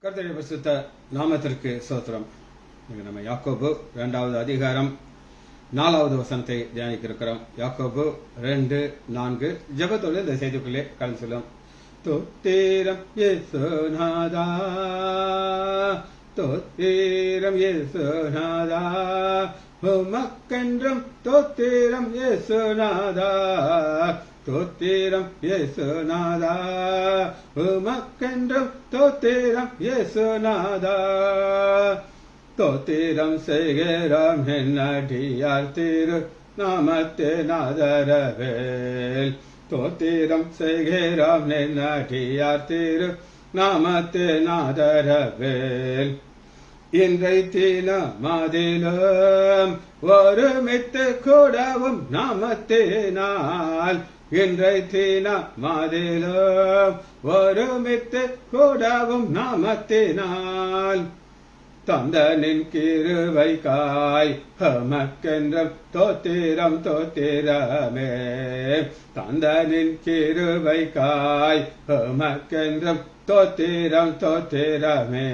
கர்த்தருடைய பரிசுத்த நாமத்திற்கு ஸ்தோத்திரம். நம்ம யாக்கோபு 2வது அதிகாரம் 4வது வசனத்தை தியானிக்க இருக்கிறோம். யாக்கோபு 2:4 ஜெபத்தோடு இந்த செய்திக்குள்ளே கலந்து சொல்லும். தோத்திரம் இயேசுநாதா, தோத்திரம் இயேசுநாதா, உமக்கென்றும் தோத்திரம் இயேசுநாதா, தோத்திரம் இயேசுநாதா, உமக்கென்றும் தோத்திரம் இயேசுநாதா, தோத்திரம் செய்கிறோம் என்னடியார் திரு நாமத்தின் ஆதரவேல், தோத்திரம் செய்கிறோம் என்னடியார் திரு நாமத்தின் ஆதரவேல். இன்றை தினமதிலும் ஒருமித்து கூடவும் நாமத்தினால், இன்றை தினமதிலும் ஒருமித்து கூடவும் நாமத்தினால், தந்தனின் கிருபைக்காய் எமக்கென்றும் தோத்திரம் தோத்திரமே, தந்தனின் கிருபைக்காய் எமக்கென்றும் தோத்திரம் தோத்திரமே.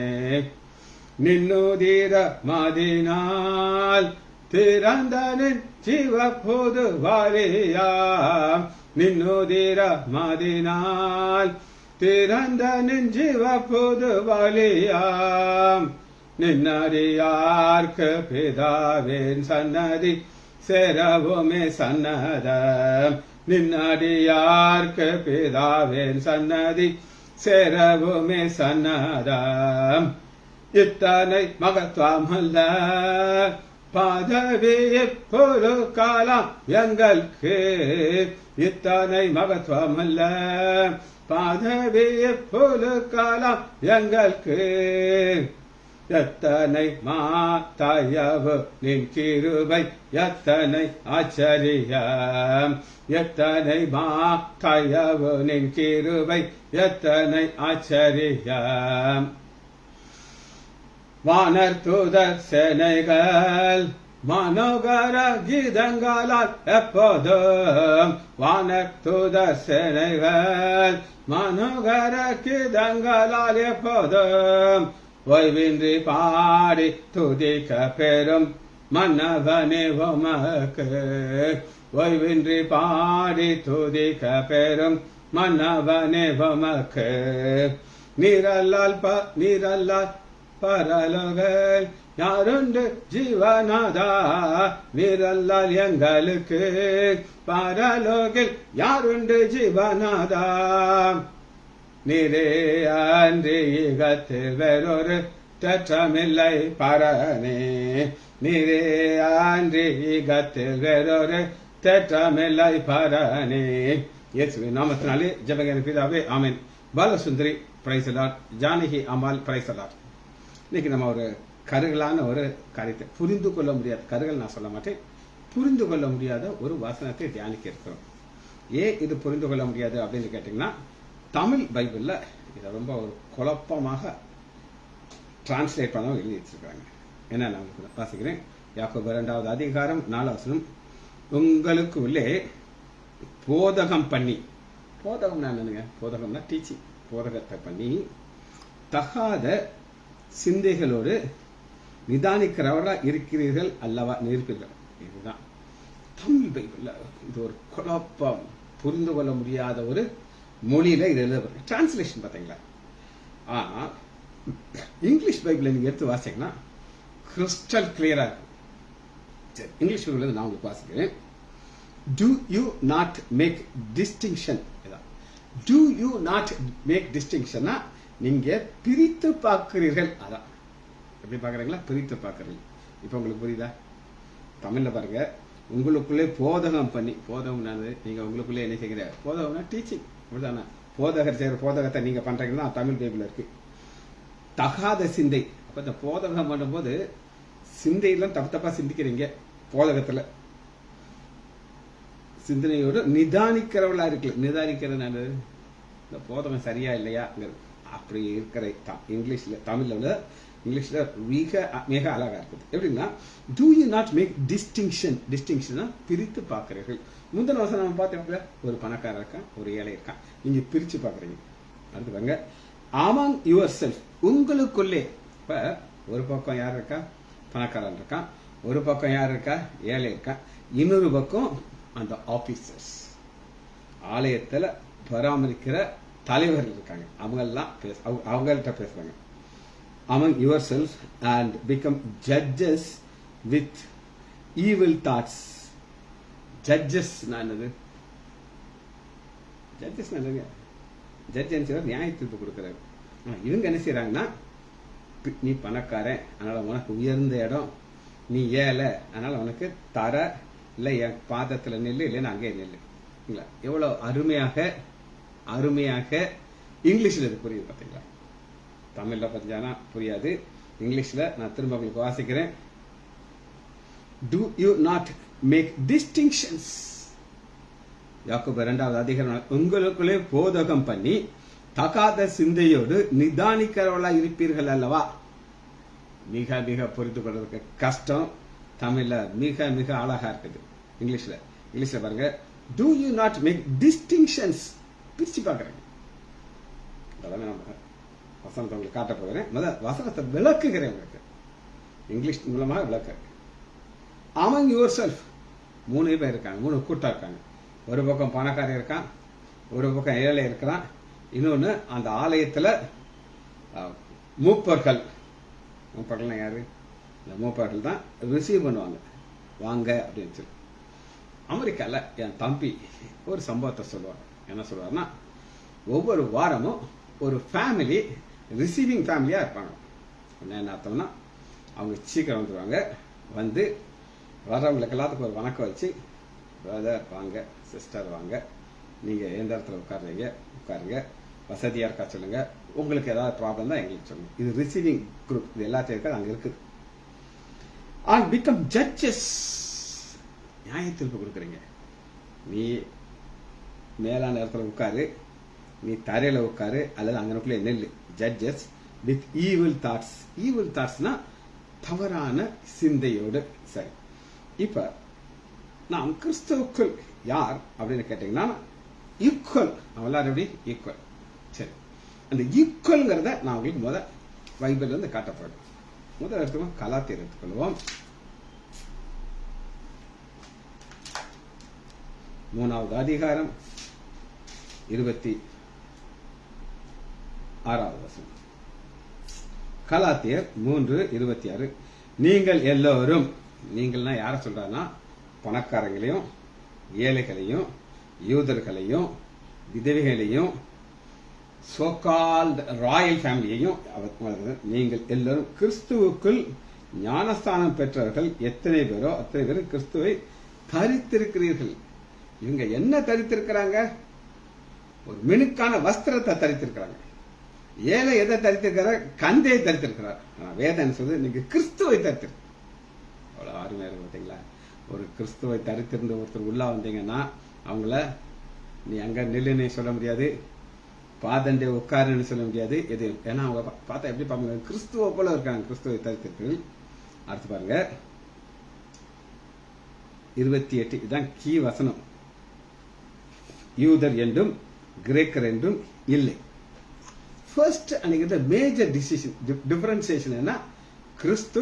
நின்னுதிர மதினால் திறந்தனின் ஜீவ பொது வாரியாம், நின்னுதிர மதினால் திறந்தனின் ஜீவ பொது வாலியாம். நின்னடியார்க்கு பிதாவின் சன்னதி சேரவுமே சன்னதம், நின்னடியார்க்கு பிதாவின் சன்னதி சேரவுமே சன்னதம். இத்தனை மகத்துவமல்ல பதவியை பொரு காலம் எங்களுக்கு, இத்தனை மகத்துவமல்ல பதவியை பொரு காலம் எங்களுக்கு. எத்தனை மாதயவு நின் கிருபை எத்தனை ஆச்சரியம், எத்தனை மாதயவு நின் கிருபை எத்தனை ஆச்சரியம். வானர் தூதர் சேனைகள் மனோகர கீதங்களால் எப்போதும், வானர் தூதர் சேனைகள் மனோகர கீதங்களால் எப்போதும், ஓய்வின்றி பாடி துதிக்க பெறும் மன்னவனே உமக்கு, ஓய்வின்றி பாடி துதிக்க பெறும் மன்னவனே உமக்கு. நீரல்லால் நீரல்லால் பரலோகல் யாருண்டு ஜீவநாதா, நீரல்லால் எங்களுக்கு பரலோகில் யாருண்டு ஜீவநாதா. நீரே அன்றி ஈகத்தில் வேறொரு தேற்றமில்லை பரனே, நீரே அன்றி ஈகத்தில் வேறொரு தேற்றமில்லை பரனே. இயேசுவின் நாமத்தினாலே ஜெபங்கள் பிதாவே, ஆமென். Balasundari price Lord, Janaki Ammal price Lord. இன்னைக்கு நம்ம ஒரு கருகலான ஒரு காரியத்தை, புரிந்து கொள்ள முடியாத கருகள் நான் சொல்ல மாட்டேன், புரிந்து கொள்ள முடியாத ஒரு வசனத்தை தியானிக்க இருக்கிறோம். ஏன் இது புரிந்து கொள்ள முடியாது அப்படின்னு கேட்டீங்கன்னா, தமிழ் பைபிள்ல இதை ரொம்ப ஒரு குழப்பமாக டிரான்ஸ்லேட் பண்ண எழுதி வச்சிருக்காங்க. என்ன நான் வாசிக்கிறேன். யாக்கோபு 2வது அதிகாரம் 4வது வசனம். உங்களுக்கு உள்ளே போதகம் பண்ணி, போதகம்னா என்னங்க? போதகம்னா டீச்சிங், போதகத்தை பண்ணி தகாத சிந்தைகளோடு நிதானிக்கிறவர்களா இருக்கிறீர்கள் அல்லவா நிற்பீர்கள். இதுதான் தமிழ் பைபிள்ல இது ஒரு குழப்பம், புரிந்து கொள்ள முடியாத ஒரு மொழியில இது எழுதப்படுது. டிரான்ஸ்லேஷன் பாத்தீங்களா? ஆனா இங்கிலீஷ் பைபிள் நீங்க எடுத்து வாசிங்கன்னா கிறிஸ்டல் கிளியரா இருக்கு. சரி, இங்கிலீஷ் பைபிள் நான் உங்களுக்கு வாசிக்கிறேன். Do you not make distinction? Do you not make distinction? நீங்க பிரித்து பார்க்கிறீர்கள். அதான் எப்படி பாக்குறீங்களா? பிரித்து பார்க்கறீங்க. இப்ப உங்களுக்கு புரியுதா? தமிழ்ல பாருங்க. உங்களுக்குள்ளே போதகம் பண்ணி, போதகம் நீங்க உங்களுக்குள்ளே என்ன செய்கிற போதகம்னா டீச்சிங், அப்படிதானே? போதகர் செய்யற போதகத்தை நீங்க பண்றீங்கன்னா தமிழ் பைபிள் இருக்கு. தகாத சிந்தை, அப்ப இந்த போதகம் பண்ணும்போது சிந்தையெல்லாம் தப்பு தப்பா சிந்திக்கிறீங்க. போதகத்துல சிந்தனையோடு நிதானிக்கிறவளா இருக்கு. நிதானிக்கிறது இந்த போதகம் சரியா இல்லையா அப்படி இருக்கிற இங்கிலீஷ்ல, தமிழ்ல இங்கிலீஷ்ல மிக மிக அழகா இருக்குது. எப்படின்னா, do you not make distinction, distinction பிரித்து பார்க்கிறீர்கள். முந்தின வருஷம் நம்ம பார்த்தோம், ஒரு பணக்காரர் இருக்கான், ஒரு ஏழை இருக்கான், நீங்க பிரிச்சு பாக்குறீங்க. அடுத்து பாருங்க, among yourself, உங்களுக்குள்ளே. இப்ப ஒரு பக்கம் யார் இருக்கா? பணக்காரன் இருக்கான், ஒரு பக்கம் யார் இருக்கா? ஏழை இருக்கான், இன்னொரு பக்கம் அந்த ஆபீசர்ஸ், ஆலயத்துல பராமரிக்கிற தலைவர்கள் இருக்காங்க. அவங்கள்ட்ட பேசுறாங்க. among yourself and become judges with evil thoughts. Judges என்னது? ஜட்ஜஸ் என்னங்க? ஜட்ஜ் நியாய தீர்ப்பு கொடுக்கிறாரு. இவங்க என்ன செய்யறாங்கன்னா, நீ பணக்காரன் அதனால உனக்கு உயர்ந்த இடம், நீ ஏழை அதனால உனக்கு தர, இல்ல என் பாதத்துல நெல்லு, இல்லைன்னா அங்கே நெல்லு. எவ்வளவு அருமையாக அருமையாக இங்கிலீஷ்ல இது புரியுது பாத்தீங்களா? தமிழ்ல பஞ்சானா புரியாது, இங்கிலீஷ்ல நான் திரும்ப உங்களுக்கு வாசிக்கிறேன். Do you not make distinctions? யாக்கோபு 2வது அதிகாரம், உங்களுக்குள்ளே போதகம் பண்ணி தகாத சிந்தையோடு நிதானிக்கிறவர்களா இருப்பீர்கள் அல்லவா? மிக மிக புரிந்து கொள்வதற்கு கஷ்டம், தமிழ்ல மிக மிக அழகா இருக்குது. இங்கிலீஷ்ல பாருங்க, do you not make distinctions, பிரிச்சு பாக்குறேன். அதெல்லாம் நம்ம வசனத்தை உங்களுக்கு காட்ட போகிறேன். முதல் வசனத்தை விளக்குகிறேன் உங்களுக்கு, இங்கிலீஷ் மூலமாக விளக்க. among yourself, 3 பேர் இருக்காங்க, 3 கூட்டம் இருக்காங்க. ஒரு பக்கம் பணக்காரன் இருக்கான், ஒரு பக்கம் ஏழை இருக்கிறான், இன்னொன்னு அந்த ஆலயத்துல மூப்பர்கள். மூப்பர்கள் யாரு? இந்த மூப்பர்கள் தான் ரிசீவ் பண்ணுவாங்க, வாங்க அப்படின்னு சொல்லி. அமெரிக்கால என் தம்பி ஒரு சம்பவத்தை சொல்லுவாங்க. என்ன சொல்லுவாருன்னா, ஒவ்வொரு வாரமும் ஒரு ஃபேமிலி ரிசீவிங் ஃபேமிலியா இருப்பாங்க. என்ன அர்த்தம்னா, அவங்க சீக்கிரம் வந்துடுவாங்க, வந்து வர்றவங்களுக்கு எல்லாத்துக்கும் ஒரு வணக்கம் வச்சு, பிரதர் வாங்க, சிஸ்டர் வாங்க, நீங்க எந்த இடத்துல உட்காருங்க, வசதியா இருக்கா சொல்லுங்க, உங்களுக்கு ஏதாவது ப்ராப்ளம் தான் எங்களுக்கு சொல்லுங்க. இது ரிசீவிங் குரூப், இது எல்லாத்தையும் இருக்காது, அங்க இருக்குது. and become judges, நியாய தீர்ப்பு கொடுக்குறீங்க. நீ மேலான இடத்துல உட்காரு, நீ தரையில உட்காரு, அல்லது அங்கனுக்குள்ளே நெல்லு. Judges with evil thoughts. Evil தாட்ஸ்னா தவறான சிந்தையோடு. சரி, இப்ப நாம் கிறிஸ்துவுக்குள் யார் அப்படின்னு கேட்டீங்கன்னா, ஈக்குவல். எல்லாரும் எப்படி? ஈக்குவல். சரி, அந்த ஈக்குவல்ங்கிறத நான் உங்களுக்கு முதல் பைபிள்ல இருந்து காட்டப்படும். முதல் எடுத்துக்கோம், கலாத்தியர் எடுத்துக்கொள்வோம். 3வது அதிகாரம் 26வது வசனம். கலாத்தியர் 3:26. நீங்கள் எல்லோரும், நீங்கள்னா யார சொல்றாருன்னா, பணக்காரங்களையும் ஏழைகளையும் யூதர்களையும் விதவைகளையும் சோகால்ட் ராயல் ஃபேமிலியையும், நீங்கள் எல்லாரும் கிறிஸ்துவுக்குள் ஞானஸ்தானம் பெற்றவர்கள் எத்தனை பேரோ அத்தனை பேரும் கிறிஸ்துவை தரித்திருக்கிறீர்கள். இவங்க என்ன தரித்திருக்கிறாங்க? ஒரு மினுக்கான வஸ்திரத்தை தரித்திருக்கிறாங்க. ஏழை எதை தரித்திருக்கிறார்? கந்தையை தரித்திருக்கிறார். வேதனை சொல்றது, நீங்க கிறிஸ்துவை தரித்திரு. அவ்வளவு அருமையா இருக்கு பார்த்தீங்களா? ஒரு கிறிஸ்துவை தரித்திருந்த ஒருத்தர் உள்ள வந்தீங்கன்னா, அவங்கள நீ அங்க நில்லுன்னு சொல்ல முடியாது, பாதண்டே உட்காருன்னு சொல்ல முடியாது. எது? ஏன்னா அவங்க பார்த்தா எப்படி பாருங்க, கிறிஸ்துவ போல இருக்காங்க, கிறிஸ்துவை தரித்திருக்கிறது. அடுத்து பாருங்க 28. இதுதான் கீ வசனம். யூதர் என்றும் கிரேக்கர் என்றும் இல்லை. ஃபர்ஸ்ட் அன்னைக்கு மேஜர் டிஃபரன்சியேஷன் என்ன? கிறிஸ்து,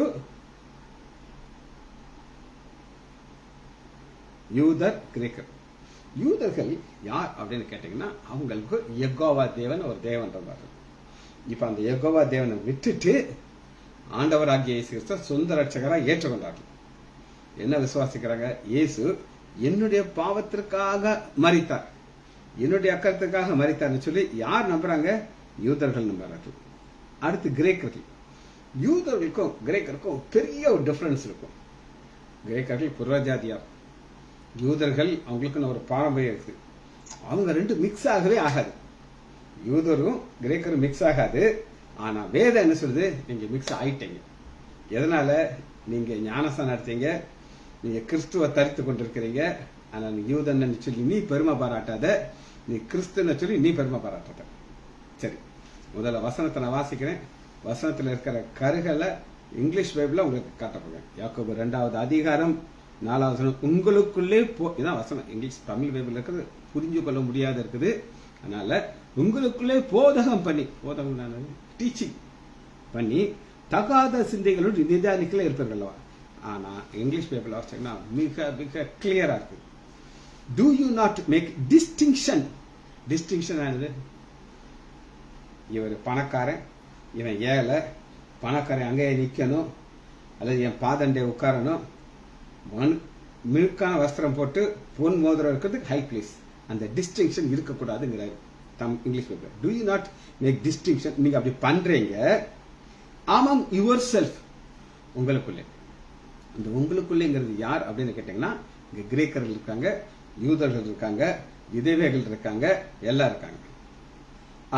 யூதர், கிரேக்கர். யூதர்கள் யார் அப்படின்னு கேட்டீங்கன்னா, அவங்களுக்கு யெகோவா தேவன் ஒரு தேவன் இருந்தார். இப்ப அந்த யெகோவா தேவனை விட்டுட்டு ஆண்டவராகிய இயேசு கிறிஸ்து சொந்த ரட்சகராக ஏற்றுக்கொண்டார்கள். என்ன விசுவாசிக்கிறாங்க? இயேசு என்னுடைய பாவத்திற்காக மரித்தார், என்னுடைய அக்கறத்துக்காக மரித்தார்னு சொல்லி யார் நம்புறாங்க? யூதர்கள் நம்புறார்கள். அடுத்து கிரேக்கர்கள். யூதர்களுக்கும் கிரேக்கருக்கும் பெரிய ஒரு டிஃபரன்ஸ் இருக்கும். கிரேக்கர்கள் புறஜாதியார், யூதர்கள் அவங்களுக்கு ஒரு பாரம்பரியம் இருக்கு. அவங்க ரெண்டு மிக்ஸ் ஆகவே ஆகாது. யூதரும் கிரேக்கரும் மிக்ஸ் ஆகாது. ஆனா வேதம் என்ன சொல்லுது? நீங்க மிக்ஸ் ஆயிட்டீங்க. எதனால? நீங்க ஞானஸ்தானம் நடத்தீங்க, நீங்க கிறிஸ்துவ தரித்து கொண்டிருக்கிறீங்க. ஆனா நீ யூதன் சொல்லி நீ பெருமை பாராட்டாத, நீ கிறிஸ்துன்னு சொல்லி நீ பெருமை பாராட்டாத. சரி, முதல்ல வசனத்தை நான் வாசிக்கிறேன். வசனத்துல இருக்கிற கருகளை இங்கிலீஷ் பைபிள்ல உங்களுக்கு காட்டப்படுறேன். யாக்கோபு 2வது அதிகாரம் 4வது வசனம். உங்களுக்குள்ளே இதான் வசனம். இங்கிலீஷ் தமிழ் பைபிள் இருக்கிறது புரிஞ்சு கொள்ள முடியாத இருக்குது. அதனால உங்களுக்குள்ளே போதகம் டீச்சிங் பண்ணி தகாத சிந்தைகளோடு நிதானிக்கல இருப்பார்கள். ஆனா இங்கிலீஷ் பேப்பர்ல வாசிச்சீங்கன்னா மிக மிக கிளியரா இருக்கு. Do you not make distinction? Distinction ஆனது இவர் பணக்காரன், இவன் ஏழை, பணக்காரன் அங்கேயே நிக்கணும் அல்லது என் பாதண்டே உட்காரணும், மினுக்கான வஸ்திரம் போட்டு பொன் மோதிரம் இருக்கிறது ஹை பிளேஸ், அந்த டிஸ்டிங்ஷன் இருக்கக்கூடாதுங்கிறாரு English paper. Do you not make distinction? நீங்க அப்படி பண்றீங்க among yourself, உங்களுக்குள்ளே. இந்த உங்களுக்குள்ளேங்கிறது யார் அப்படின்னு கேட்டீங்கன்னா இங்க கிரேக்கர்கள் இருக்காங்க, யூதர்கள் இருக்காங்க, விதவைகள் இருக்காங்க, எல்லாம் இருக்காங்க.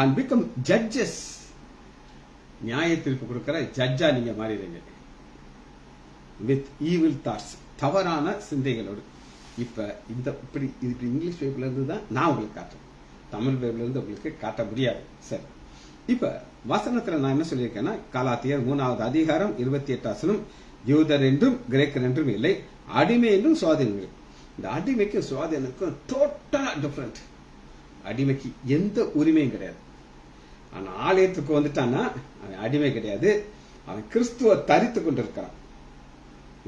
and become judges, நியாய தீர்ப்பு கொடுக்கிற ஜட்ஜா நீங்க மாறிடுங்க. with evil thoughts, தவறான சிந்தைகளோடு. இப்ப இந்த இப்படி இங்கிலீஷ் பைபிள்ல இருந்து தான் நான் உங்களுக்கு காட்டுறேன், தமிழ் பைபிள்ல இருந்து உங்களுக்கு காட்ட முடியாது. சரி, இப்ப வசனத்துல நான் என்ன சொல்லியிருக்கேன்னா கலாத்தியர் 3வது அதிகாரம் 28 யூதர் என்றும் கிரேக்கர் என்றும் இல்லை, அடிமை என்றும் சுவாதீனம். இந்த அடிமைக்கும் சுவாதீனுக்கும் டோட்டலா டிஃபரெண்ட். அடிமைக்கு எந்த உரிமையும் கிடையாது. ஆனா ஆலயத்துக்கு வந்துட்டான்னா அவன் அடிமை கிடையாது, அவன் கிறிஸ்துவ தரித்து கொண்டிருக்கிறான்.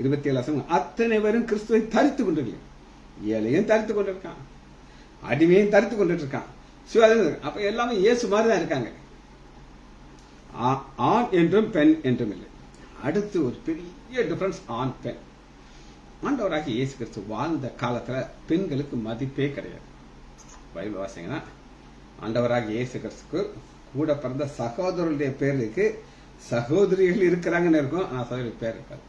27 அத்தனை பேரும் கிறிஸ்துவை தரித்து கொண்டிருக்க, ஏழையும் தரித்து கொண்டிருக்கான், அடிமையும் தரித்து கொண்டு இருக்கான், சுவாதீனம். அப்ப எல்லாமே இயேசு மாதிரிதான் இருக்காங்க. ஆண் என்றும் பெண் என்றும் இல்லை. அடுத்து ஒரு பெரிய டிஃபரன்ஸ் ஆண் பெண். ஆண்டவராக இயேசு கிறிஸ்து வாழ்ந்த காலத்துல பெண்களுக்கு மதிப்பே கிடையாது. பைபிள் வாசிங்கன்னா ஆண்டவராக இயேசு கிறிஸ்துக்கு கூட பிறந்த சகோதரருடைய பேருக்கு சகோதரிகள் இருக்கிறாங்கன்னு இருக்கும், ஆனா சகோதரி பேர் இருக்காது.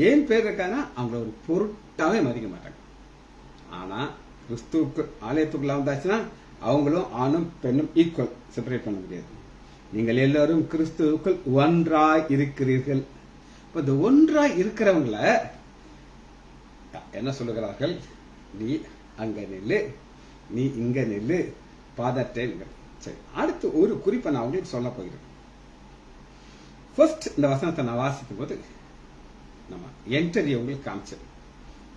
ஏன் பேர் இருக்காங்கன்னா அவங்கள ஒரு பொருட்டாவே மதிக்க மாட்டாங்க. ஆனா கிறிஸ்துவுக்கு ஆலயத்துக்குள்ள வந்தாச்சுன்னா அவங்களும் ஆணும் பெண்ணும் ஈக்குவல், செப்பரேட் பண்ண முடியாது. நீங்கள் எல்லாரும் கிறிஸ்துவுக்குள் ஒன்றாய் இருக்கிறீர்கள். இப்ப இந்த ஒன்றாய் இருக்கிறவங்கள என்ன சொல்லுகிறார்கள்? நீ அங்க நெல்லு, நீ இங்க நெல்லு, பாதட்டை. சரி, அடுத்து ஒரு குறிப்பை நான் உங்களுக்கு சொல்ல போகிறேன். ஃபர்ஸ்ட் இந்த வசனத்தை நான் வாசிக்கும் போது நம்ம என்ட்ரி உங்களுக்கு காமிச்சது.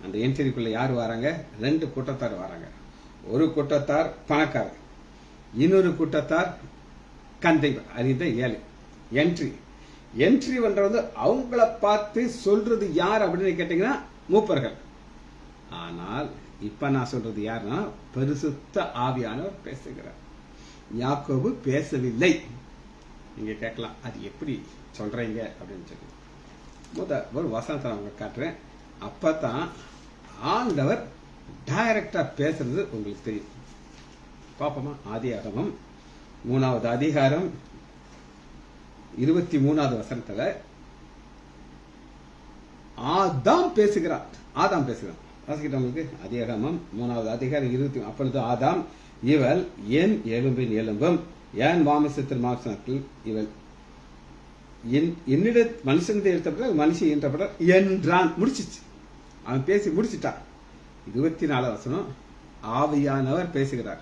அந்த என்ட்ரிக்குள்ள யார் வராங்க? 2 கூட்டத்தார் வராங்க. ஒரு கூட்டத்தார் பணக்காரர், இன்னொரு கூட்டத்தார் கந்தை அறிந்த ஏழை. என்ட்ரி பண்றது அவங்கள பார்த்து சொல்றது யார் அப்படின்னு கேட்டீங்கன்னா மூப்பர்கள். ஆனால் இப்ப நான் சொல்றது யாருன்னா பரிசுத்த ஆவியானவர் பேசுகிறார். யாக்கோபு பேசவில்லை. நீங்க கேட்கலாம், அது எப்படி சொல்றீங்க அப்படின்னு சொல்லி. ஒரு வசனத்தை நான் உங்களுக்கு காட்டுறேன். அப்பதான் ஆண்டவர் டைரக்டா பேசுறது உங்களுக்கு தெரியும். பாப்போமா? ஆதியாகமம் 3வது அதிகாரம் 23வது வசனத்துல ஆதாம் பேசுகிறான். வாசிக்கிட்டவங்களுக்கு ஆதியாகமம் 3வது அதிகாரம் 20. அப்பொழுது ஆதாம், இவள் என் எலும்பின் எலும்பும் என் மாமிசத்தின் மாம்சத்தில், இவள் என்னிட மனுஷன் எடுத்தப்பட மனுஷன் என்றப்பட என்றான். முடிச்சிச்சு, அவன் பேசி முடிச்சிட்டான். 24வது வசனம், ஆவியானவர் பேசுகிறார்.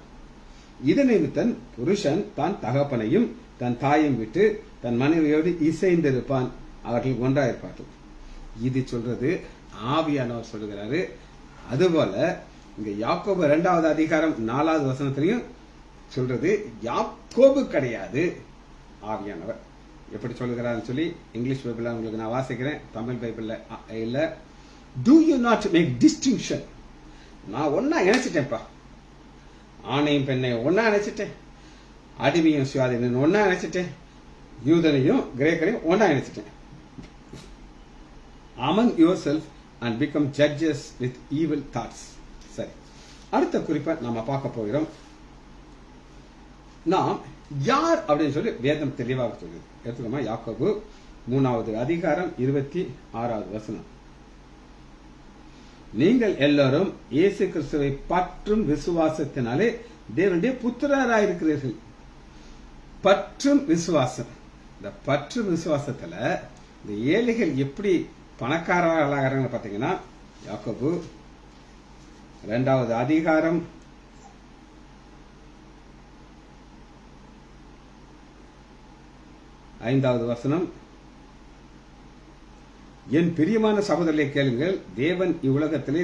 இது நிமித்தம் புருஷன் தான் தகப்பனையும் தன் தாயும் விட்டு தன் மனைவியோடு இசைந்திருப்பான், அவர்கள் ஒன்றாயிருப்பார்கள். இது சொல்றது ஆவியானவர் சொல்லுகிறாரு. அதுபோல இங்க யாக்கோபு 2வது அதிகாரம் 4வது வசனத்திலையும் சொல்றது யாக்கோபு கிடையாது, ஆவியானவர். எப்படி சொல்லுகிறான்னு சொல்லி இங்கிலீஷ் பைபிள்ல உங்களுக்கு நான் வாசிக்கிறேன், தமிழ் பைபிள்ல இல்ல. Do you not make distinction? நான் ஒன்னா நினைச்சிட்டேன்ப்பா, ஆணையும் பெண்ணையும் ஒன்னா நினைச்சிட்டேன், அடிமையும் சுவாதீனம் ஒன்னா நினைச்சிட்டேன், யூதனையும் கிரேக்கரையும் ஒன்னா நினைச்சிட்டேன். among yourself and become judges with evil thoughts. சரி, அடுத்த குறிப்பை நாம பார்க்க போகிறோம். நாம் யார் அப்படின்னு சொல்லி வேதம் தெளிவாக சொல்லுது. எடுத்துக்கோமா, யாக்கோபு 3வது அதிகாரம் 26வது வசனம். நீங்கள் எல்லாரும் இயேசு கிறிஸ்துவை பற்றும் விசுவாசத்தினாலே தேவனுடைய புத்திரராயிருக்கிறீர்கள். பற்றும் விசுவாசம். இந்த பற்றும் விசுவாசத்துல இந்த ஏழைகள் எப்படி பணக்காரர்களாக பாத்தீங்கன்னா, யாக்கோபு 2வது அதிகாரம் 5வது வசனம், என் பிரியமான சகோதரரை கேளுங்கள், தேவன் இவ்வுலகத்திலே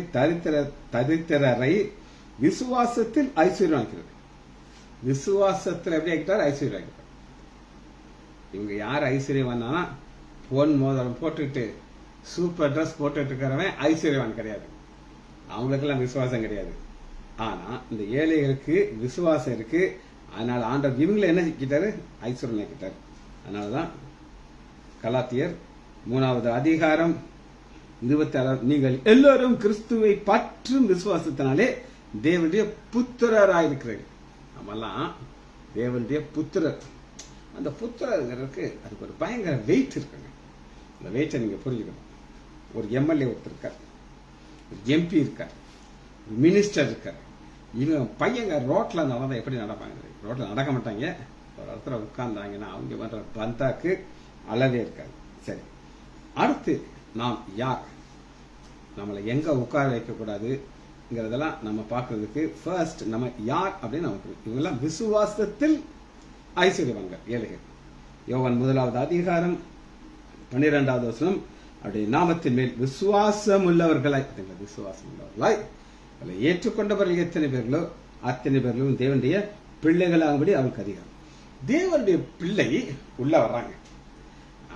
தரித்திரரை விசுவாசத்தில் ஐஸ்வர்யமாக்கிறார். விசுவாசத்துல எப்படி ஆகிட்டார்? ஐஸ்வர்யம் ஆகிட்டார். இவங்க யார் ஐஸ்வர்யவானா? பொன் மோதிரம் போட்டுட்டு சூப்பர் ட்ரெஸ் போட்டுட்டு இருக்கிறவன் ஐஸ்வர்யவான் கிடையாது. அவங்களுக்கெல்லாம் விசுவாசம் கிடையாது. ஆனா இந்த ஏழைகளுக்கு விசுவாசம் இருக்கு. அதனால ஆண்டவர் இவங்களை என்ன கிட்டாரு? ஐஸ்வர்யம் ஆக்கிட்டார். அதனாலதான் கலாத்தியர் 3வது அதிகாரம் 26, நீங்கள் எல்லாரும் கிறிஸ்துவை பற்றும் விசுவாசத்தினாலே தேவனுடைய புத்திரராயிருக்கிறீர்கள். நம்மெல்லாம் தேவனுடைய புத்திரர். அந்த புத்திரருக்கு அதுக்கு ஒரு பயங்கர வெயிட் இருக்குங்க. அந்த வெயிட்டை நீங்க புரிஞ்சுக்கணும். ஒரு எம்எல்ஏ ஒருத்தர் இருக்கார், ஒரு எம்பி இருக்கார், ஒரு மினிஸ்டர் இருக்கார். இவங்க பையங்க ரோட்ல நடந்தா எப்படி நடப்பாங்க? ரோட்ல நடக்க மாட்டாங்க. ஒரு இடத்துல உட்கார்ந்தாங்கன்னா அவங்க பண்ற பந்தாக்கு அளவே இருக்காது. சரி, அடுத்து நாம் யார், நம்மளை எங்க உட்கார வைக்க கூடாதுங்கிறதெல்லாம் நம்ம பார்க்கறதுக்கு ஃபர்ஸ்ட் நம்ம யார் அப்படின்னு நமக்கு இவங்கெல்லாம் விசுவாசத்தில் ஐஸ்வர்யவான்கள், ஏழைகள். யோவான் 1வது அதிகாரம் 12வது வசனம், அவருடைய நாமத்தின் மேல் விசுவாசம் உள்ளவர்களாய், விசுவாசம் உள்ளவர்களாய் அதை ஏற்றுக்கொண்டவர்கள் எத்தனை பேர்களோ அத்தனை பேர்களும் தேவனுடைய பிள்ளைகளாகும்படி அவருக்கு அதிகாரம். தேவனுடைய பிள்ளை உள்ள வர்றாங்க.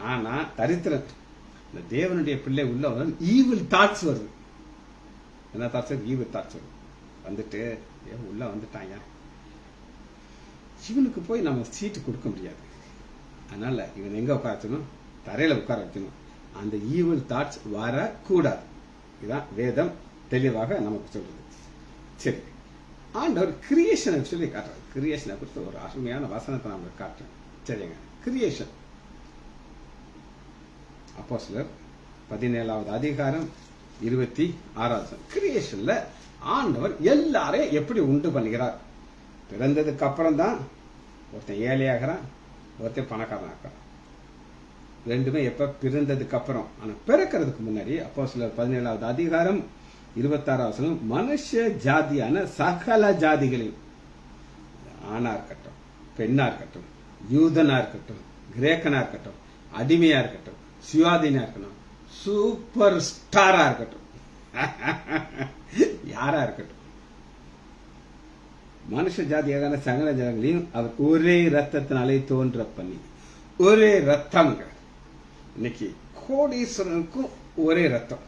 ஆனா தரித்திரம், இந்த தேவனுடைய பிள்ளை உள்ள வர்றது ஈவில் தாட்ஸ் வருது. என்ன தாட்ஸ்? ஈவில் தாட்ஸ் வருது. வந்துட்டு உள்ள வந்துட்டாங்க, இவனுக்கு போய் நம்ம சீட்டு கொடுக்க முடியாது, அதனால இவன் எங்க உட்கார வைக்கணும்? தரையில உட்கார வைக்கணும். அந்த ஈவில் தாட்ஸ் வரக்கூடாது. இதுதான் வேதம் தெளிவாக நமக்கு சொல்றது. சரி, ஆண்டவர் கிரியேஷனை சொல்லி காட்டுறாரு. கிரியேஷனை குறித்து ஒரு அருமையான வசனத்தை நம்ம காட்டுறேன். சரிங்க, கிரியேஷன் அப்போஸ்தலர் 17வது அதிகாரம் 26. கிரியேஷன்ல ஆண்டவர் எல்லாரையும் எப்படி உண்டு பண்ணுகிறார்? பிறந்ததுக்கு அப்புறம் தான் ஒருத்தன் ஏழையாகிறான், ஒருத்தன் பணக்காரன் ஆகிறான். ரெண்டுமே எப்ப? பிறந்ததுக்கு அப்புறம். ஆனா பிறக்கிறதுக்கு முன்னாடி அப்போஸ்தலர் 17வது அதிகாரம் 26 மனுஷ ஜாதியான சகல ஜாதிகளையும், ஆணா இருக்கட்டும், பெண்ணா இருக்கட்டும், யூதனா இருக்கட்டும், கிரேக்கனா இருக்கட்டும், அடிமையா இருக்கட்டும், சுயாதீனா இருக்கட்டும், சூப்பர் ஸ்டாரா இருக்கட்டும், யாரா இருக்கட்டும், மனுஷ ஜாதியான சகல ஜாதிகளையும் அவர் ஒரே ரத்தத்தினாலே தோன்ற பண்ணி, ஒரே ரத்தம். இன்னைக்கு கோடீஸ்வரனுக்கும் ஒரே ரத்தம்,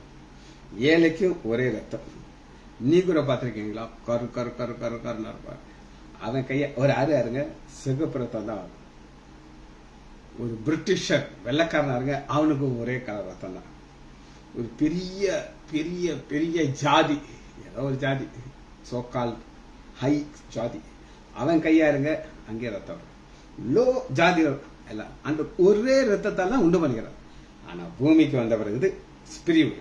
ஏழைக்கும் ஒரே ரத்தம். நீ கூட பார்த்திருக்கீங்களா? கரு கரு கரு கரு கருன்னு இருப்பார். அவன் கைய ஒரு அருங்க சிகப்பு ரத்தம் தான். ஒரு பிரிட்டிஷர் வெள்ளக்காரனா இருங்க, அவனுக்கும் ஒரே கலர் ரத்தம் தான். ஒரு பெரிய பெரிய பெரிய ஜாதி, ஏதோ ஒரு ஜாதி, சோக்கால் ஹை ஜாதி, அவன் கையா இருங்க, அங்கே ரத்தம் வரும். லோ ஜாதி எல்லாம் அந்த ஒரே ரத்தத்தால் தான் உண்டு பண்ணுகிறான். ஆனா பூமிக்கு வந்த பிறகு பிரிவு.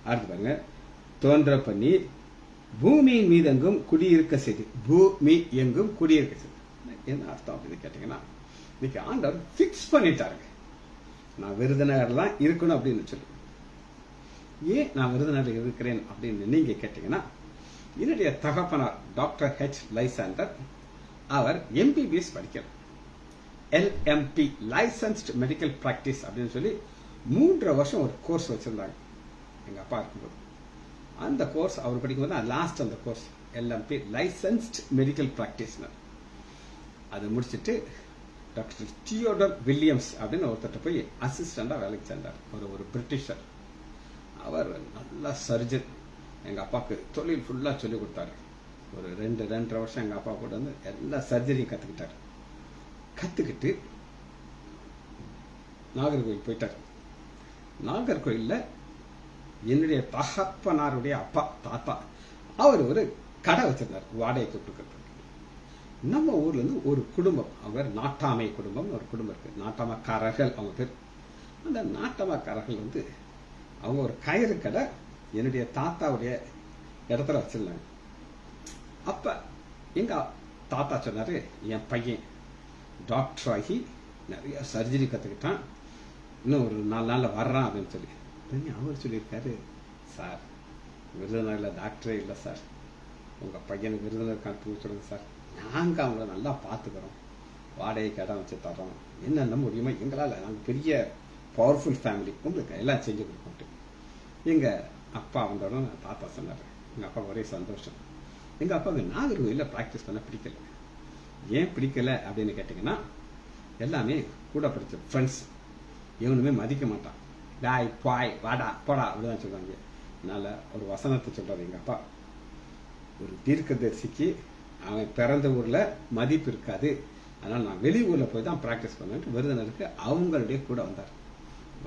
அடுத்து பாருங்க, தோன்ற பண்ணி பூமியின் மீது எங்கும் குடியிருக்க செய்து, பூமி எங்கும் குடியிருக்க செய்து. என்ன அர்த்தம் அப்படின்னு கேட்டீங்கன்னா, இன்னைக்கு ஆண்டவர் பிக்ஸ் பண்ணிட்டாருங்க, நான் விருதுநகர்லாம் இருக்கணும் அப்படின்னு சொல்லி. ஏன் நான் விருதுநகர் இருக்கிறேன் அப்படின்னு நீங்க கேட்டீங்கன்னா, என்னுடைய தகப்பனார் டாக்டர் ஹெச் லைசாண்டர், அவர் எம்பிபிஎஸ் படிக்கிறார். LMP லைசன்ஸ்ட் மெடிக்கல் பிராக்டிஸ் அப்படின்னு சொல்லி 3 வருஷம் ஒரு கோர்ஸ் வச்சிருந்தாங்க எங்க அப்பா இருக்கும்போது. அந்த கோர்ஸ் அவர் படிக்கும்போது தான் லாஸ்ட் அந்த course LMP licensed medical practitioner. அதை முடிச்சுட்டு டாக்டர் தியோடர் வில்லியம்ஸ் அப்படின்னு ஒருத்தர் போய் அசிஸ்டண்டா வேலைக்கு சேர்ந்தார். ஒரு பிரிட்டிஷர். அவர் நல்ல சர்ஜன். எங்க அப்பாவுக்கு தொழில் ஃபுல்லா சொல்லி கொடுத்தாரு. ஒரு 2-2.5 வருஷம் எங்க அப்பா கூட வந்து எல்லா சர்ஜரியும் கத்துக்கிட்டாரு. கத்துக்கிட்டு நாகர்கோவில் போயிட்டார். நாகர்கோயில்ல என்னுடைய தகப்பனாருடைய அப்பா, தாத்தா, அவர் ஒரு கடை வச்சிருந்தார் வாடகைக்கு கொடுக்கறதுக்கு. நம்ம ஊர்ல இருந்து ஒரு குடும்பம், அவர் நாட்டாமை குடும்பம் ஒரு குடும்பம் இருக்கு, நாட்டாமக்காரர்கள் அவங்க பேர். அந்த நாட்டாமக்காரர்கள் வந்து அவங்க ஒரு கயிறு கடை என்னுடைய தாத்தாவுடைய இடத்துல வச்சிருந்தாங்க. அப்ப எங்க தாத்தா சொன்னாரு, என் பையன் டாக்டர் ஆகி நிறைய சர்ஜரி கத்துக்கிட்டான், இன்னும் ஒரு 4 நாள்ல வர்றான் அப்படின்னு சொல்லி. அவர் சொல்லியிருக்காரு, சார் விருதுநகர்ல டாக்டரே இல்லை சார், உங்க பையனுக்கு விருதுநகர் அனுப்பி சொல்லுங்க சார், நாங்க அவங்கள நல்லா பாத்துக்கிறோம், வாடகைக்கு இடம் வச்சு தரோம், என்னென்ன முடியுமோ எங்களால், நாங்கள் பெரிய பவர்ஃபுல் ஃபேமிலி, உங்களுக்கு எல்லாம் செஞ்சு கொடுப்போம். எங்க அப்பா வந்தோடனே தாத்தா சொன்னார். எங்க அப்பா ஒரே சந்தோஷம். எங்க அப்பாவுக்கு நாகர்கோயில பிராக்டிஸ் பண்ண பிடிக்கல. ஏன் பிடிக்கல அப்படின்னு கேட்டீங்கன்னா, எல்லாமே கூட படிச்ச ஃப்ரெண்ட்ஸ், எவனுமே மதிக்க மாட்டான். டாய் பாய் வாடா போடா அப்படிதான் சொல்லுவாங்க. அதனால ஒரு வசனத்தை சொல்றாரு எங்க அப்பா, ஒரு தீர்க்கதரிசிக்கு அவன் பிறந்த ஊர்ல மதிப்பு இருக்காது, அதனால நான் வெளி ஊர்ல போய் தான் பிராக்டிஸ் பண்ணேன். விருதுநருக்கு அவங்களுடைய கூட வந்தார்.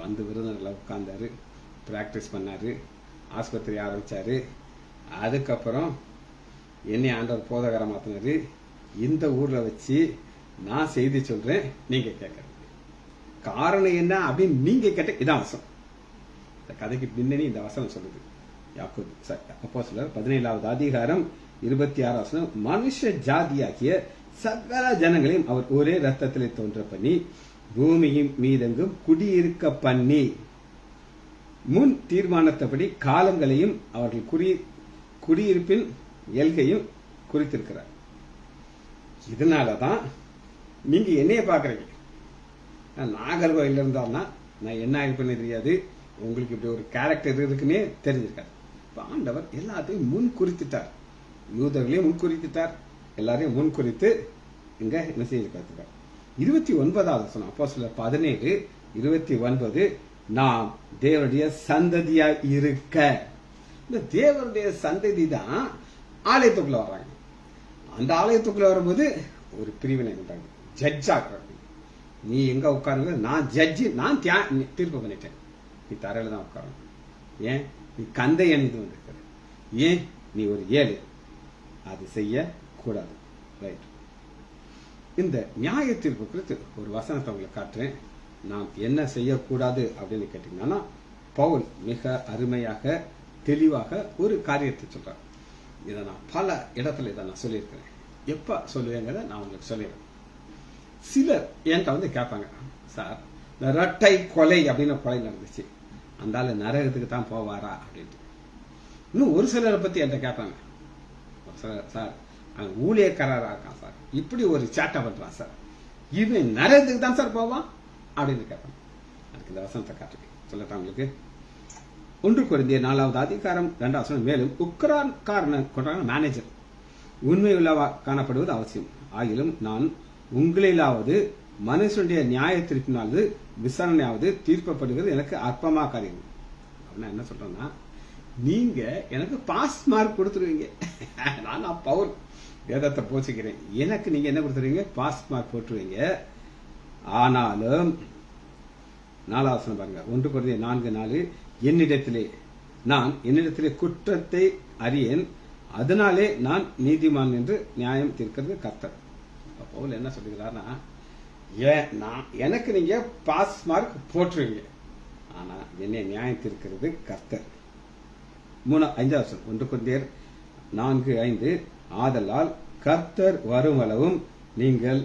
வந்து விருதுநர்ல உட்கார்ந்தாரு, பிராக்டிஸ் பண்ணாரு, ஆஸ்பத்திரி ஆரம்பிச்சாரு. அதுக்கப்புறம் என்னை ஆண்டவர் போதகர மாத்தினாரு. இந்த ஊர்ல வச்சு நான் செய்தி சொல்றேன், நீங்க கேட்கறது காரணம் என்ன அப்படின்னு நீங்க கேட்ட. இதான் வசனம். இந்த கதைக்கு பின்னணி இந்த வசனம் சொல்லுது. யாக்கோபு அப்போஸ்தலர் 17வது அதிகாரம் 26 வசனம், மனுஷ ஜாதியாகிய சகல ஜனங்களையும் அவர் ஒரே ரத்தத்திலே தோன்ற பண்ணி பூமியின் மீதெங்கும் குடியிருக்க பண்ணி முன் தீர்மானத்தபடி காலங்களையும் அவர்கள் குடியிருப்பின் எல்கையும் குறித்திருக்கிறார். இதனாலதான் நீங்க என்னைய பாக்குறீங்க. நாகர்கோயில் இருந்தால்னா நான் என்ன இருப்பேன்னு தெரியாது, உங்களுக்கு இப்படி ஒரு கேரக்டர் இருக்குன்னே தெரிஞ்சிருக்காரு. ஆண்டவர் எல்லாத்தையும் முன் குறித்துட்டார். யூதர்களையும் முன் குறித்துட்டார், எல்லாரையும் முன் குறித்து இங்க என்ன செய்திருக்காரு. 29வது வசனம் அப்போஸ்தலர் 17:29, நாம் தேவனுடைய சந்ததியா இருக்க. இந்த தேவனுடைய சந்ததி தான் ஆலயத்துக்குள்ள வர்றாங்க. அந்த ஆலயத்துக்குள்ள வரும்போது ஒரு பிரிவினை பண்றாங்க, ஜட்ஜா. நீ எங்க உட்காருங்க, நான் ஜட்ஜி, நான் தீர்ப்பு பண்ணிட்டேன், நீ தரையில தான் உட்காரணும். ஏன் நீ கந்தை அணிந்து வந்திருக்கிற, ஏன் நீ ஒரு ஏழை, அது செய்ய கூடாது. ரைட். இந்த நியாய தீர்ப்பு குறித்து ஒரு வசனத்தை உங்களுக்கு காட்டுறேன். நாம் என்ன செய்யக்கூடாது அப்படின்னு கேட்டீங்கன்னா, பவுல் மிக அருமையாக தெளிவாக ஒரு காரியத்தை சொல்றார். இதை நான் பல இடத்துல இதை நான் சொல்லியிருக்கிறேன். எப்ப சொல்லுவேங்கிறத நான் உங்களுக்கு சொல்லிடுறேன். சிலர் என்கிட்ட வந்து கேட்பாங்க, சார் இந்த இரட்டை கொலை அப்படின்னு கொலை நடந்துச்சு, அந்த ஆளு நரகத்துக்கு தான் போவாரா அப்படின்ட்டு. இன்னும் ஒரு சிலரை பத்தி என்கிட்ட கேட்பாங்க, சார் அவன் ஊழியக்காரரா இருக்கான் சார், இப்படி ஒரு சேட்டை பண்றான் சார், இவன் நரகத்துக்கு தான் சார் போவான் அப்படின்னு கேட்பாங்க. அதுக்கு இந்த வசனத்தை காட்டுறேன், சொல்லட்டா உங்களுக்கு. 1 கொரிந்தியர் 4வது அதிகாரம் 2வது வசனம், மேலும் உக்ரான்காரன் மேனேஜர் உண்மை உள்ளவா காணப்படுவது அவசியம், ஆகிலும் நான் உங்களிலாவது மனுஷனுடைய நியாய தீர்ப்பினாவது விசாரணையாவது தீர்ப்பப்படுகிறது எனக்கு அற்பமா காரியம். அப்படின்னா என்ன சொல்றேன்னா, நீங்க எனக்கு பாஸ் மார்க் கொடுத்துருவீங்க, நான் பவுல் வேதத்தை போச்சுக்கிறேன், எனக்கு நீங்க என்ன கொடுத்துருவீங்க, பாஸ் மார்க் போட்டுருவீங்க. ஆனாலும் 4வது வசனம் பாருங்க, 1 கொரிந்தியர் 4:4, என்னிடத்திலே குற்றத்தை அறியேன், அதனாலே நான் நீதிமான் என்று நியாயம் தீர்க்கிறது கர்த்தர். பவுல் என்ன சொல்லுகிறார்னா, எனக்கு நீங்க பாஸ் மார்க் போட்டுருவீங்க, ஆனா என்னை நியாயம் தீர்க்கிறது கர்த்தர். 5வது வசனம் 1 கொரிந்தியர் 4:5, ஆதலால் கர்த்தர் வரும் அளவும் நீங்கள்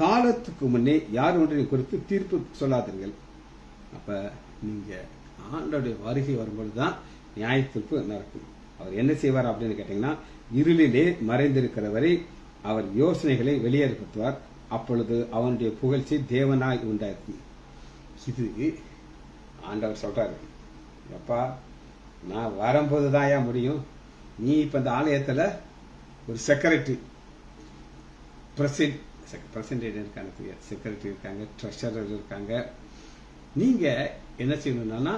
காலத்துக்கு முன்னே யார் ஒன்றை குறித்து தீர்ப்பு சொல்லாதீர்கள். அப்ப நீங்க ஆண்டோடைய வருகை வரும்பொழுதுதான் நியாய தீர்ப்பு நடக்கும். அவர் என்ன செய்வார் அப்படின்னு கேட்டீங்கன்னா, இருளிலே மறைந்திருக்கிறவரை அவர் யோசனைகளை வெளியேற்படுத்துவார், அப்பொழுது அவனுடைய புகழ்ச்சி தேவனாய் உண்டாயிருக்கும். இது ஆண்டவர் சொல்றாரு. அப்பா, நான் வரும்போதுதான் ஏன் முடியும், நீ இப்ப இந்த ஆலயத்துல ஒரு செக்ரட்டரி, பிரசிடென்ட் இருக்காங்க, செக்ரட்டரி இருக்காங்க, ட்ரெஷரர் இருக்காங்க. நீங்க என்ன செய்யணும்னா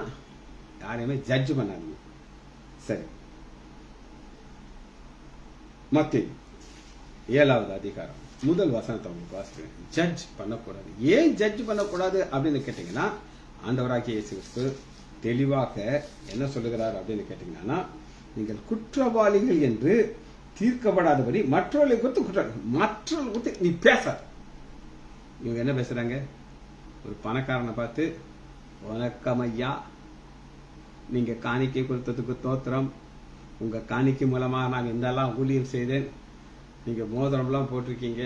யாரையுமே ஜட்ஜ் பண்ணாதீங்க. சரி, மத்தேயு 7வது அதிகாரம் 1 வசனத்தை உங்களுக்கு வாசிக்கிறேன். ஜட்ஜ் பண்ணக்கூடாது. ஏன் ஜட்ஜ் பண்ணக்கூடாது அப்படின்னு கேட்டீங்கன்னா, ஆண்டவராகிய இயேசு கிறிஸ்து தெளிவாக என்ன சொல்லுகிறார் அப்படின்னு கேட்டீங்கன்னா, நீங்கள் குற்றவாளிகள் என்று தீர்க்கப்படாதபடி மற்றவர்களை குறித்து நீ பேச. இவங்க என்ன பேசுறாங்க, ஒரு பணக்காரனை பார்த்து, வணக்கம் ஐயா, நீங்க காணிக்கை கொடுத்ததுக்கு தோத்திரம், உங்க காணிக்கை மூலமா நான் இதெல்லாம் ஊழியம் செய்தேன், நீங்க மோதிரம்லாம் போட்டிருக்கீங்க,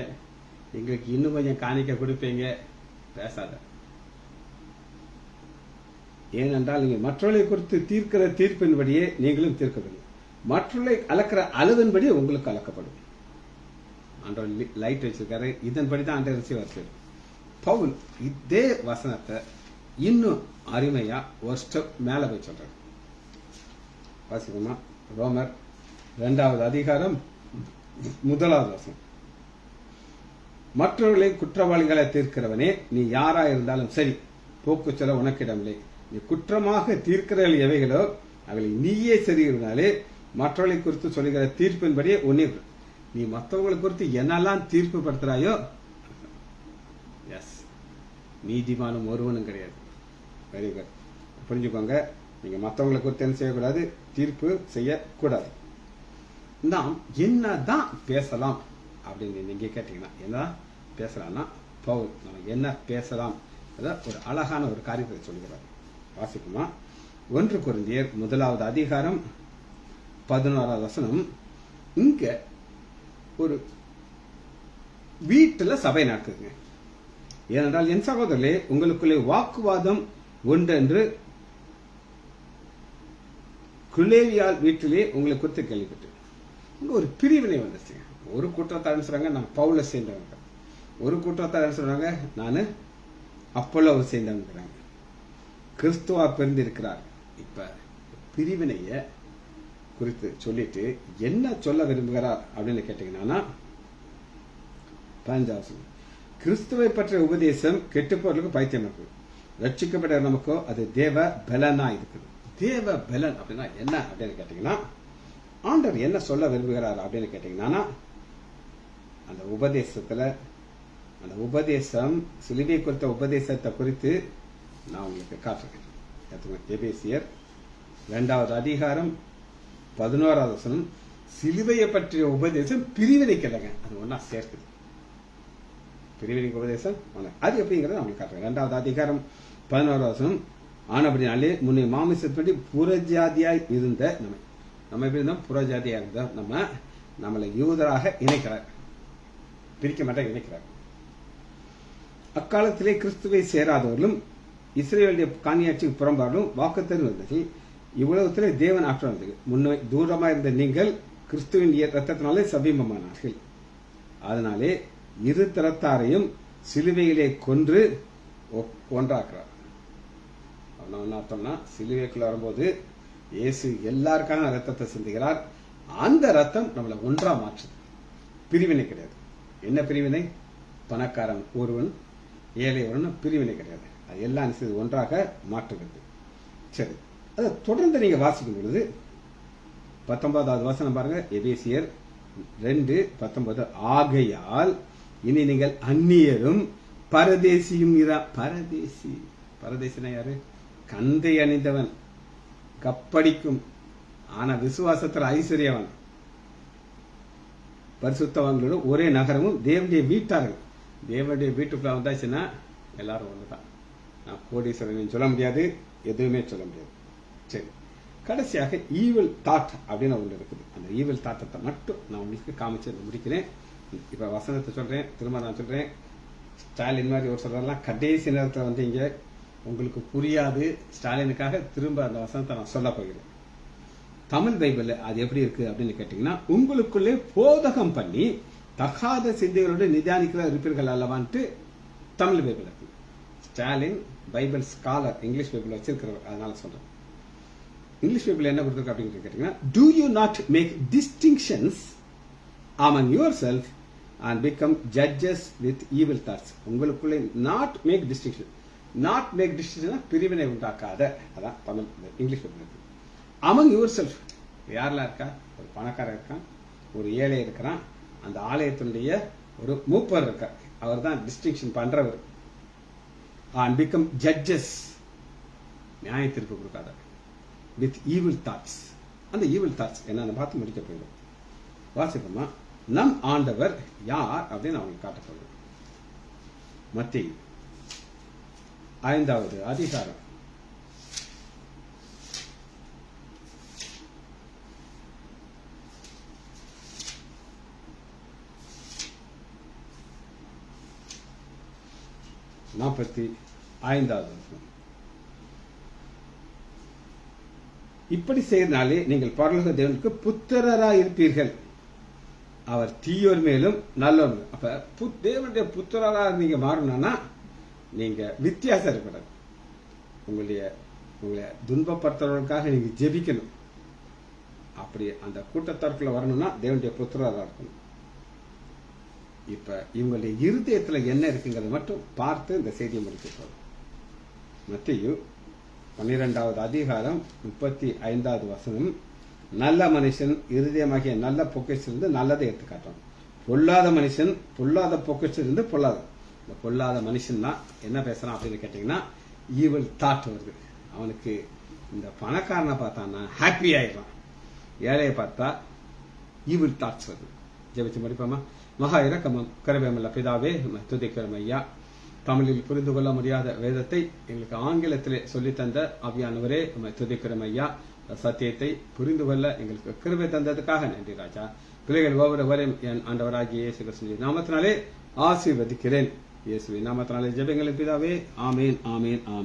எங்களுக்கு இன்னும் கொஞ்சம் காணிக்கை கொடுப்பீங்க. பேசாத. ஏனென்றால் நீங்க மற்றவர்களை குறித்து தீர்க்கிற தீர்ப்பின்படியே நீங்களும் தீர்க்கவில்லை, மற்றவர்களை அளக்கிற அளவின்படி உங்களுக்கு அளக்கப்படும். ஆண்டவர் லைட் வச்சிருக்காரு, இதன்படிதான் ஆண்டவர் செய்வார். பவுல் இதே வசனத்தை இன்னும் அருமையா ஒரு ஸ்டெப் மேல போய் சொல்றாரு. வாசிக்கமா, ரோமர் 2வது அதிகாரம் 1வது வசனம். மற்றவர்களை குற்றவாளிகளை தீர்க்கிறவனே, நீ யாரா இருந்தாலும் சரி, போக்கு சொல்ல உனக்கிடமில்லை. நீ குற்றமாக தீர்க்கிறவர்கள் எவைகளோ அவைகளை நீயே சரிகிறனாலே மற்றவர்களை குறித்து சொல்லுகிற தீர்ப்பின்படியே உன்னை நீ மற்றவர்களை குறித்து என்னெல்லாம் தீர்ப்பு படுத்துறாயோ, எஸ், நீதிமானும் ஒருவனும் கிடையாது. வெரி குட், புரிஞ்சுக்கோங்க. நீங்க மற்றவங்களை குறித்து என்ன செய்யக்கூடாது, தீர்ப்பு செய்யக்கூடாது. நாம் என்னதான் பேசலாம் அப்படின்னு நீங்க கேட்டீங்கன்னா, என்னதான் பேசலாம்னா பவுல் நம்ம என்ன பேசலாம் ஒரு அழகான ஒரு காரியத்தை சொல்லுகிறார். வாசிக்குமா? 1 கொரிந்தியர் 1வது அதிகாரம் 11வது வசனம். இங்க ஒரு வீட்டுல சபை நடக்குதுங்க. ஏனென்றால் என் சகோதரர்களே, உங்களுக்குள்ளே வாக்குவாதம் ஒன்றென்று குலேவியால் வீட்டிலே உங்களை குறித்து கேள்விப்பட்டு இங்க ஒரு பிரிவினை வந்துருச்சுங்க. ஒரு கூட்டத்தார் சொல்றாங்க நான் பவுல சேர்ந்தவங்க, ஒரு கூட்டத்தார் சொல்றாங்க நான் அப்போலோவை சேர்ந்தவங்க, கிறிஸ்துவா பிரிந்திருக்கிறார். இப்ப பிரிவினைய குறித்து சொல்லிட்டு என்ன சொல்ல விரும்புகிறார் அப்படின்னு கேட்டீங்கன்னா, 15 கிறிஸ்துவை பற்றிய உபதேசம் கெட்டுப்போர்களுக்கு பைத்தியம் இருக்கு, ரட்சிக்கப்பட்ட நமக்கோ அது தேவ பலனா இருக்குது. தேவ பலன் அப்படின்னா என்ன அப்படின்னு கேட்டீங்கன்னா, ஆண்டவர் என்ன சொல்ல விரும்புகிறார் அப்படின்னு கேட்டீங்கன்னா, அந்த உபதேசத்துல அந்த உபதேசம் சிலுவை குறித்த உபதேசத்தை குறித்து நான் உங்களுக்கு காட்டுறேன். எபேசியர் 2வது அதிகாரம் 11வது வசனம். சிலுவையை பற்றிய உபதேசம் பிரிவினைக்கலங்க, அது ஒன்னா சேர்க்குது. பிரிவினைக்கு உபதேசம் அது எப்படிங்கிறத நான் உங்களுக்கு காட்டுறேன். 2வது அதிகாரம் 11வது வசனம். ஆனபடினாலே முன்னே மாமிசப்படி புறஜாதியாய் இருந்த நம்ம எப்படி இருந்தோம், புறஜாதியா இருந்தோம். நம்மளை யூதராக இணைக்கிறார், பிரிக்க மாட்டாக இணைக்கிறார். அக்காலத்திலே கிறிஸ்துவை சேராதவர்களும் இஸ்ரேலுடைய காணியாட்சிக்கு புறம்பாடும் வாக்குத்தரும் இருந்தது. இவ்வுலகத்திலே தேவன் ஆற்ற வந்தது. முன்னே தூரமா இருந்த நீங்கள் கிறிஸ்துவின் ரத்தத்தினாலே சமீபமானார்கள். அதனாலே இரு தரத்தாரையும் சிலுவையிலே கொன்று ஒன்றாக்குறார். என்ன அர்த்தம்னா, சிலுவைக்குள்ள வரும்போது இயேசு எல்லாருக்கான ரத்தத்தை சிந்துகிறார். அந்த ரத்தம் நம்மளை ஒன்றா மாற்றுது. பிரிவினை கிடையாது. என்ன பிரிவினை? பணக்காரன் ஒருவன் ஏழை ஒருவன் பிரிவினை கிடையாது. அது எல்லாம் ஒன்றாக மாற்றுகிறது. சரி, அதை தொடர்ந்து நீங்க வாசிக்கும் பொழுது 19வது வசனம் பாருங்க. எபேசியர் 2:19. ஆகையால் இனி நீங்கள் அந்நியரும் பரதேசியும் பரதேசினா யாரு? கந்தை அணிந்தவன், கப்படிக்கும், ஆனா விசுவாசத்தில் ஐஸ்வர்யவன், பரிசுத்தவான்களோட ஒரே நகரமும் தேவனுடைய வீட்டார்கள். தேவனுடைய வீட்டுக்குள்ள வந்தாச்சுன்னா எல்லாரும் ஒண்ணுதான். நான் கோடீஸ்வரன் சொல்ல முடியாது, எதுவுமே சொல்ல முடியாது. சரி, கடைசியாக ஈவில் தாட் அப்படின்னு ஒன்று இருக்குது. அந்த ஈவில் தாட்டத்தை மட்டும் நான் உங்களுக்கு காமிச்சு முடிக்கிறேன். இப்ப வசனத்தை சொல்றேன், திரும்ப நான் சொல்றேன். ஸ்டாலின் மாதிரி ஒரு சொல்றதெல்லாம் கடைசி நேரத்தில் வந்து இங்க உங்களுக்கு புரியாது. ஸ்டாலினுக்காக திரும்ப அந்த வசனத்தை நான் சொல்ல போகிறேன். தமிழ் பைபிள் அது எப்படி இருக்கு அப்படின்னு கேட்டீங்கன்னா, உங்களுக்குள்ளே போதகம் பண்ணி தகாத சிந்தைகளோடு நிதானிக்கிற இருப்பீர்கள் அல்லவான்ட்டு தமிழ் பைபிள் இருக்கு. Stalin Bible scholar, English Bible வச்சிருக்கிறவர், அதனால சொல்றேன். இங்கிலீஷ் பைபிள் என்ன கொடுத்திருக்கு அப்படின்னு கேட்டீங்கன்னா, do you not make distinctions among yourself and become judges with evil thoughts. உங்களுக்குள்ளே not make distinction, not make distinction பிரிவினை உண்டாக்காத. அதான் தமிழ் இங்கிலீஷ் பைபிள் இருக்கு. among yourself யாரெல்லாம் இருக்கா? ஒரு பணக்காரர் இருக்கான், ஒரு ஏழை இருக்கிறான், அந்த ஆலயத்தினுடைய ஒரு மூப்பர் இருக்கார், அவர் தான் டிஸ்டிங்ஷன் பண்றவர். and become judges, நியாய தீர்ப்பு கொடுக்காத, with evil thoughts. அந்த evil thoughts என்னன்னு பார்த்து முடிக்க போயிடும். வாசிப்போமா? நம் ஆண்டவர் யார் அப்படின்னு அவங்களுக்கு காட்ட போகிறோம். மத்தேயு 5வது அதிகாரம் 45வது வசனம். இப்படி செய்தனாலே நீங்கள் பரலோக தேவனுக்கு புத்திரராய் இருப்பீர்கள், அவர் தீயோர் மேலும் நல்லோர். அப்ப தேவனுடைய புத்திரராக நீங்க மாறணும்னா நீங்க வித்தியாசம் இருக்கக்கூடாது. உங்களை துன்பப்படுத்துறவர்களுக்காக நீங்க ஜெபிக்கணும். அப்படி அந்த கூட்டத்தாருக்குள்ள வரணும்னா தேவனுடைய புத்திரராக இருக்கணும். இப்ப இவங்களுடைய இருதயத்துல என்ன இருக்குங்கிறத மட்டும் பார்த்து இந்த செய்தியை முடிக்க போறோம். மத்தேயு 12வது அதிகாரம் 35வது வசனம். நல்ல மனுஷன் இருதயமாகிய நல்ல பொக்கிஷத்திலிருந்து நல்லதை எடுத்து காட்டுவான். பொல்லாத மனுஷன் பொல்லாத பொக்கிஷத்திலிருந்து பொல்லாத. இந்த பொல்லாத மனுஷன் தான் என்ன பேசுறான் அப்படின்னு கேட்டீங்கன்னா, ஈவில் தாட் வருது அவனுக்கு. இந்த பணக்காரனை பார்த்தான்னா ஹாப்பி ஆயிடுறான், ஏழையை பார்த்தா ஈவில் தாட்ஸ் வருது. ஜெபிச்சு முடிப்போமா? மகா இரக்கமும் கருவேமுள்ள பிதாவே, துதிக்கிறோம் ஐயா. தமிழில் புரிந்து கொள்ள முடியாத வேதத்தை எங்களுக்கு ஆங்கிலத்திலே சொல்லித்தந்த ஆவியானவரே, துதிக்கிறோம் ஐயா. சத்தியத்தை புரிந்து கொள்ள எங்களுக்கு கிருபை தந்ததுக்காக நன்றி ராஜா. பிள்ளைகள் ஒவ்வொருவரையும் என் ஆண்டவராகிய இயேசு கிறிஸ்துவின் நாமத்தினாலே ஆசீர்வதிக்கிறேன். இயேசுவின் நாமத்தினாலே ஜெபங்களின் பிதாவே, ஆமேன், ஆமேன், ஆமேன்.